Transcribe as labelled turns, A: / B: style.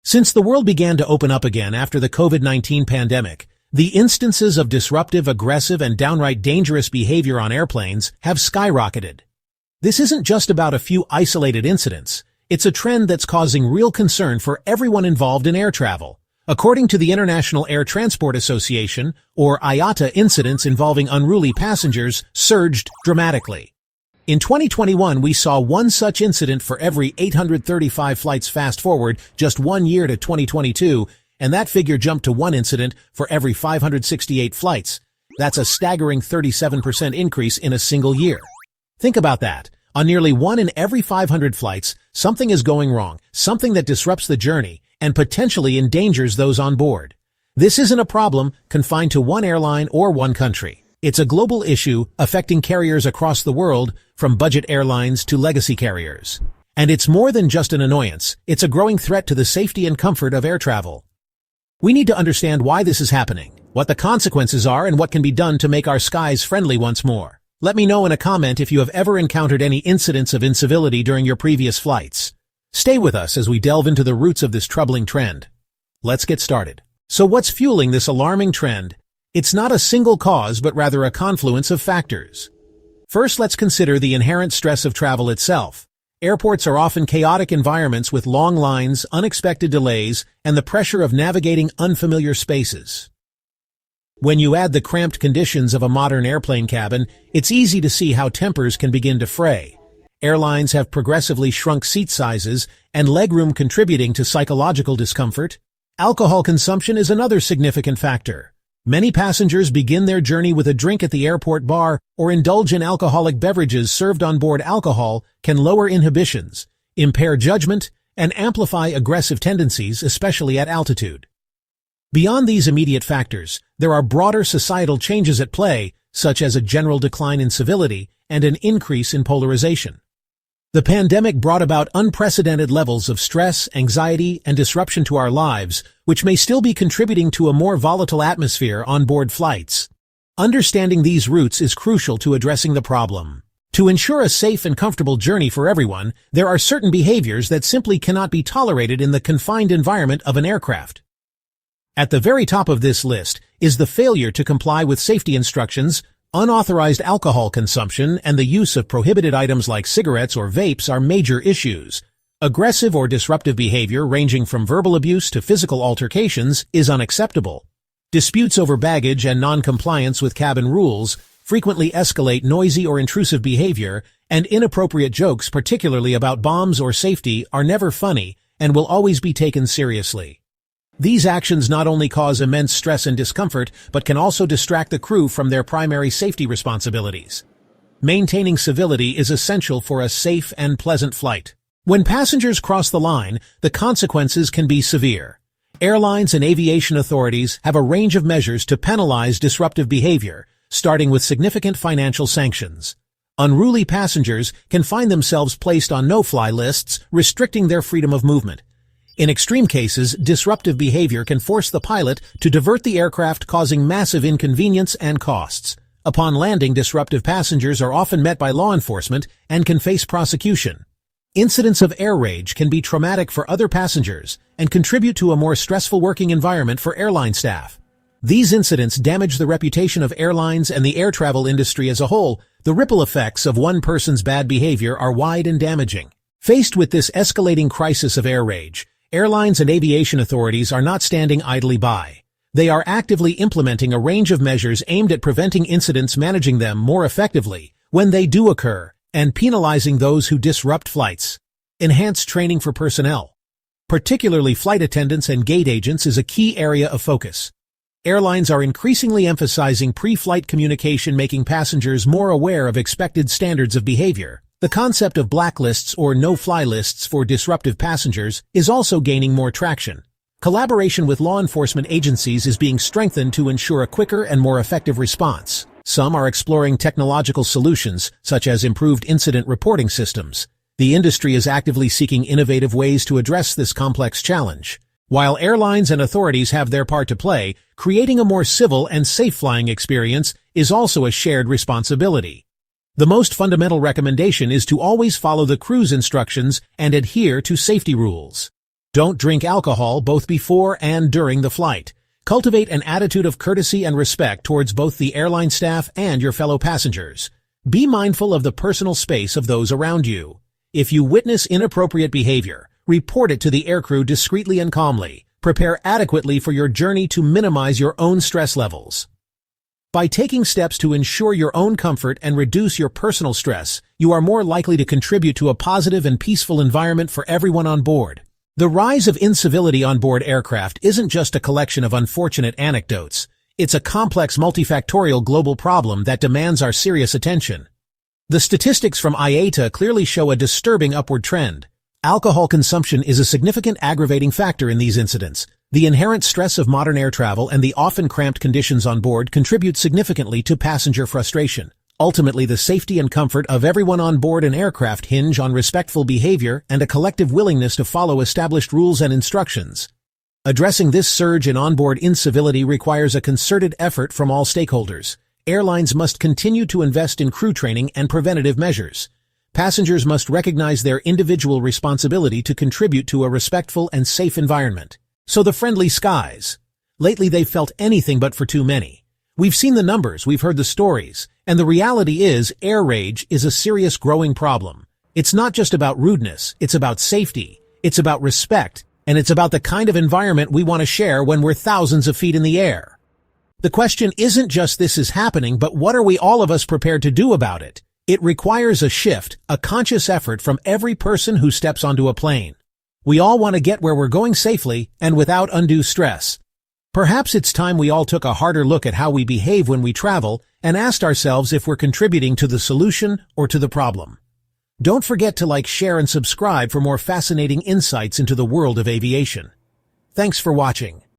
A: Since the world began to open up again after the COVID-19 pandemic, the instances of disruptive, aggressive, and downright dangerous behavior on airplanes have skyrocketed. This isn't just about a few isolated incidents. It's a trend that's causing real concern for everyone involved in air travel. According to the International Air Transport Association, or IATA, incidents involving unruly passengers surged dramatically. In 2021, we saw one such incident for every 835 flights. Fast forward just 1 year to 2022, and that figure jumped to one incident for every 568 flights. That's a staggering 37% increase in a single year. Think about that. On nearly 1 in every 500 flights, something is going wrong, something that disrupts the journey and potentially endangers those on board. This isn't a problem confined to one airline or one country. It's a global issue affecting carriers across the world, from budget airlines to legacy carriers. And it's more than just an annoyance. It's a growing threat to the safety and comfort of air travel. We need to understand why this is happening, what the consequences are, and what can be done to make our skies friendly once more. Let me know in a comment if you have ever encountered any incidents of incivility during your previous flights. Stay with us as we delve into the roots of this troubling trend. Let's get started. So what's fueling this alarming trend? It's not a single cause, but rather a confluence of factors. First, let's consider the inherent stress of travel itself. Airports are often chaotic environments with long lines, unexpected delays, and the pressure of navigating unfamiliar spaces. When you add the cramped conditions of a modern airplane cabin, it's easy to see how tempers can begin to fray. Airlines have progressively shrunk seat sizes, and legroom contributing to psychological discomfort. Alcohol consumption is another significant factor. Many passengers begin their journey with a drink at the airport bar or indulge in alcoholic beverages served on board. Alcohol can lower inhibitions, impair judgment, and amplify aggressive tendencies, especially at altitude. Beyond these immediate factors, there are broader societal changes at play, such as a general decline in civility and an increase in polarization. The pandemic brought about unprecedented levels of stress, anxiety, and disruption to our lives, which may still be contributing to a more volatile atmosphere on board flights. Understanding these roots is crucial to addressing the problem. To ensure a safe and comfortable journey for everyone, there are certain behaviors that simply cannot be tolerated in the confined environment of an aircraft. At the very top of this list is the failure to comply with safety instructions. Unauthorized alcohol consumption and the use of prohibited items like cigarettes or vapes are major issues. Aggressive or disruptive behavior ranging from verbal abuse to physical altercations is unacceptable. Disputes over baggage and non-compliance with cabin rules frequently escalate. Noisy or intrusive behavior and inappropriate jokes, particularly about bombs or safety, are never funny and will always be taken seriously. These actions not only cause immense stress and discomfort, but can also distract the crew from their primary safety responsibilities. Maintaining civility is essential for a safe and pleasant flight. When passengers cross the line, the consequences can be severe. Airlines and aviation authorities have a range of measures to penalize disruptive behavior, starting with significant financial sanctions. Unruly passengers can find themselves placed on no-fly lists, restricting their freedom of movement. In extreme cases, disruptive behavior can force the pilot to divert the aircraft, causing massive inconvenience and costs. Upon landing, disruptive passengers are often met by law enforcement and can face prosecution. Incidents of air rage can be traumatic for other passengers and contribute to a more stressful working environment for airline staff. These incidents damage the reputation of airlines and the air travel industry as a whole. The ripple effects of one person's bad behavior are wide and damaging. Faced with this escalating crisis of air rage, airlines and aviation authorities are not standing idly by. They are actively implementing a range of measures aimed at preventing incidents, managing them more effectively when they do occur, and penalizing those who disrupt flights. Enhanced training for personnel, particularly flight attendants and gate agents, is a key area of focus. Airlines are increasingly emphasizing pre-flight communication, making passengers more aware of expected standards of behavior. The concept of blacklists or no-fly lists for disruptive passengers is also gaining more traction. Collaboration with law enforcement agencies is being strengthened to ensure a quicker and more effective response. Some are exploring technological solutions, such as improved incident reporting systems. The industry is actively seeking innovative ways to address this complex challenge. While airlines and authorities have their part to play, creating a more civil and safe flying experience is also a shared responsibility. The most fundamental recommendation is to always follow the crew's instructions and adhere to safety rules. Don't drink alcohol both before and during the flight. Cultivate an attitude of courtesy and respect towards both the airline staff and your fellow passengers. Be mindful of the personal space of those around you. If you witness inappropriate behavior, report it to the aircrew discreetly and calmly. Prepare adequately for your journey to minimize your own stress levels. By taking steps to ensure your own comfort and reduce your personal stress, you are more likely to contribute to a positive and peaceful environment for everyone on board. The rise of incivility on board aircraft isn't just a collection of unfortunate anecdotes. It's a complex multifactorial global problem that demands our serious attention. The statistics from IATA clearly show a disturbing upward trend. Alcohol consumption is a significant aggravating factor in these incidents. The inherent stress of modern air travel and the often cramped conditions on board contribute significantly to passenger frustration. Ultimately, the safety and comfort of everyone on board an aircraft hinge on respectful behavior and a collective willingness to follow established rules and instructions. Addressing this surge in onboard incivility requires a concerted effort from all stakeholders. Airlines must continue to invest in crew training and preventative measures. Passengers must recognize their individual responsibility to contribute to a respectful and safe environment. So the friendly skies. Lately they've felt anything but for too many. We've seen the numbers, we've heard the stories, and the reality is air rage is a serious growing problem. It's not just about rudeness, it's about safety, it's about respect, and it's about the kind of environment we want to share when we're thousands of feet in the air. The question isn't just this is happening, but what are we all of us prepared to do about it? It requires a shift, a conscious effort from every person who steps onto a plane. We all want to get where we're going safely and without undue stress. Perhaps it's time we all took a harder look at how we behave when we travel and asked ourselves if we're contributing to the solution or to the problem. Don't forget to like, share, and subscribe for more fascinating insights into the world of aviation. Thanks for watching.